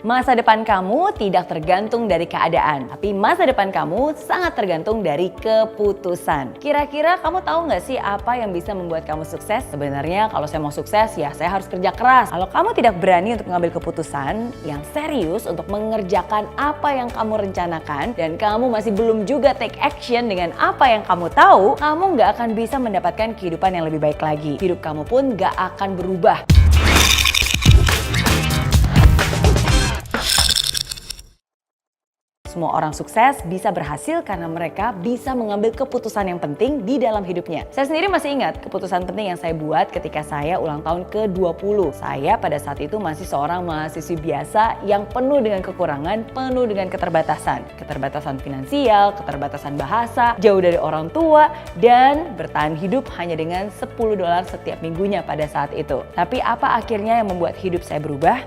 Masa depan kamu tidak tergantung dari keadaan, tapi masa depan kamu sangat tergantung dari keputusan. Kira-kira kamu tahu nggak sih apa yang bisa membuat kamu sukses? Sebenarnya kalau saya mau sukses ya saya harus kerja keras. Kalau kamu tidak berani untuk mengambil keputusan yang serius untuk mengerjakan apa yang kamu rencanakan dan kamu masih belum juga take action dengan apa yang kamu tahu, kamu nggak akan bisa mendapatkan kehidupan yang lebih baik lagi. Hidup kamu pun nggak akan berubah. Semua orang sukses bisa berhasil karena mereka bisa mengambil keputusan yang penting di dalam hidupnya. Saya sendiri masih ingat keputusan penting yang saya buat ketika saya ulang tahun ke-20. Saya pada saat itu masih seorang mahasiswi biasa yang penuh dengan kekurangan, penuh dengan keterbatasan. Keterbatasan finansial, keterbatasan bahasa, jauh dari orang tua, dan bertahan hidup hanya dengan $10 setiap minggunya pada saat itu. Tapi apa akhirnya yang membuat hidup saya berubah?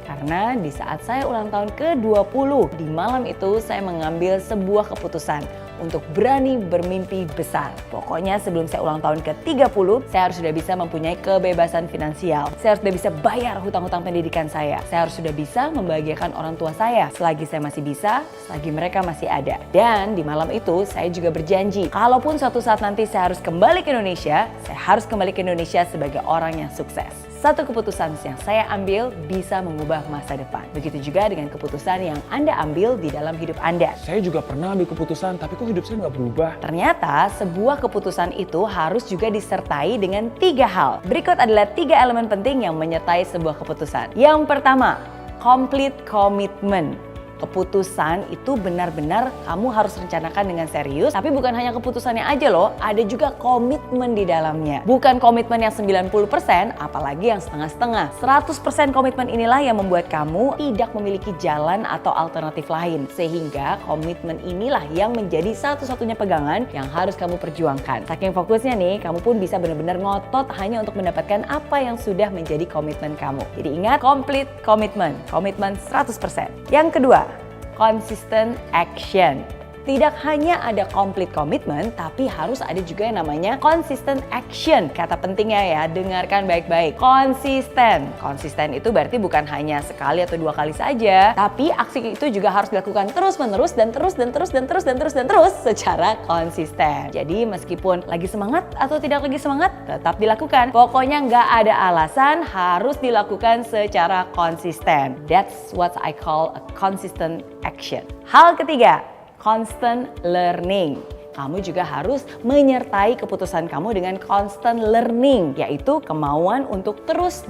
Karena di saat saya ulang tahun ke-20, di malam itu saya mengambil sebuah keputusan untuk berani bermimpi besar. Pokoknya sebelum saya ulang tahun ke-30, saya harus sudah bisa mempunyai kebebasan finansial. Saya harus sudah bisa bayar hutang-hutang pendidikan saya. Saya harus sudah bisa membahagiakan orang tua saya. Selagi saya masih bisa, selagi mereka masih ada. Dan di malam itu saya juga berjanji, kalaupun suatu saat nanti saya harus kembali ke Indonesia, saya harus kembali ke Indonesia sebagai orang yang sukses. Satu keputusan yang saya ambil bisa mengubah masa depan. Begitu juga dengan keputusan yang Anda ambil di dalam hidup Anda. Saya juga pernah ambil keputusan, tapi kok hidup saya nggak berubah? Ternyata sebuah keputusan itu harus juga disertai dengan 3 hal. Berikut adalah 3 elemen penting yang menyertai sebuah keputusan. Yang pertama, complete commitment. Keputusan itu benar-benar kamu harus rencanakan dengan serius, tapi bukan hanya keputusannya aja loh, ada juga komitmen di dalamnya. Bukan komitmen yang 90%, apalagi yang setengah-setengah. 100% komitmen inilah yang membuat kamu tidak memiliki jalan atau alternatif lain. Sehingga komitmen inilah yang menjadi satu-satunya pegangan yang harus kamu perjuangkan. Saking fokusnya nih, kamu pun bisa benar-benar ngotot hanya untuk mendapatkan apa yang sudah menjadi komitmen kamu. Jadi ingat, complete commitment, komitmen 100%. Yang kedua, consistent action. Tidak hanya ada complete commitment, tapi harus ada juga yang namanya consistent action. Kata pentingnya ya, dengarkan baik-baik. Konsisten. Konsisten itu berarti bukan hanya sekali atau 2 kali saja, tapi aksi itu juga harus dilakukan terus-menerus dan terus secara konsisten. Jadi meskipun lagi semangat atau tidak lagi semangat, tetap dilakukan. Pokoknya nggak ada alasan, harus dilakukan secara konsisten. That's what I call a consistent action. Hal ketiga, constant learning. Kamu juga harus menyertai keputusan kamu dengan constant learning, yaitu kemauan untuk terus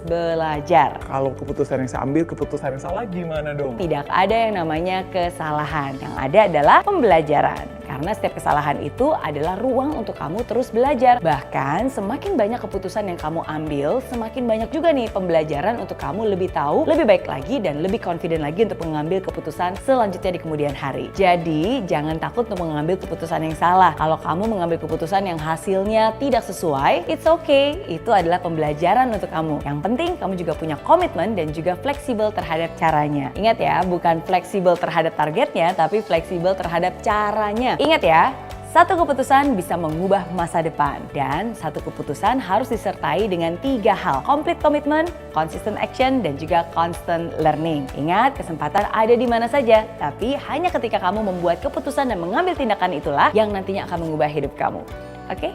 belajar. Kalau keputusan yang saya ambil, keputusan yang salah gimana dong? Tidak ada yang namanya kesalahan. Yang ada adalah pembelajaran. Karena setiap kesalahan itu adalah ruang untuk kamu terus belajar. Bahkan semakin banyak keputusan yang kamu ambil, semakin banyak juga nih pembelajaran untuk kamu lebih tahu, lebih baik lagi, dan lebih confident lagi untuk mengambil keputusan selanjutnya di kemudian hari. Jadi jangan takut untuk mengambil keputusan yang salah. Kalau kamu mengambil keputusan yang hasilnya tidak sesuai, it's okay. Itu adalah pembelajaran untuk kamu. Yang penting kamu juga punya komitmen dan juga fleksibel terhadap caranya. Ingat ya, bukan fleksibel terhadap targetnya, tapi fleksibel terhadap caranya. Ingat ya, satu keputusan bisa mengubah masa depan, dan satu keputusan harus disertai dengan 3 hal: complete commitment, consistent action, dan juga constant learning. Ingat, kesempatan ada di mana saja, tapi hanya ketika kamu membuat keputusan dan mengambil tindakan itulah yang nantinya akan mengubah hidup kamu. Oke?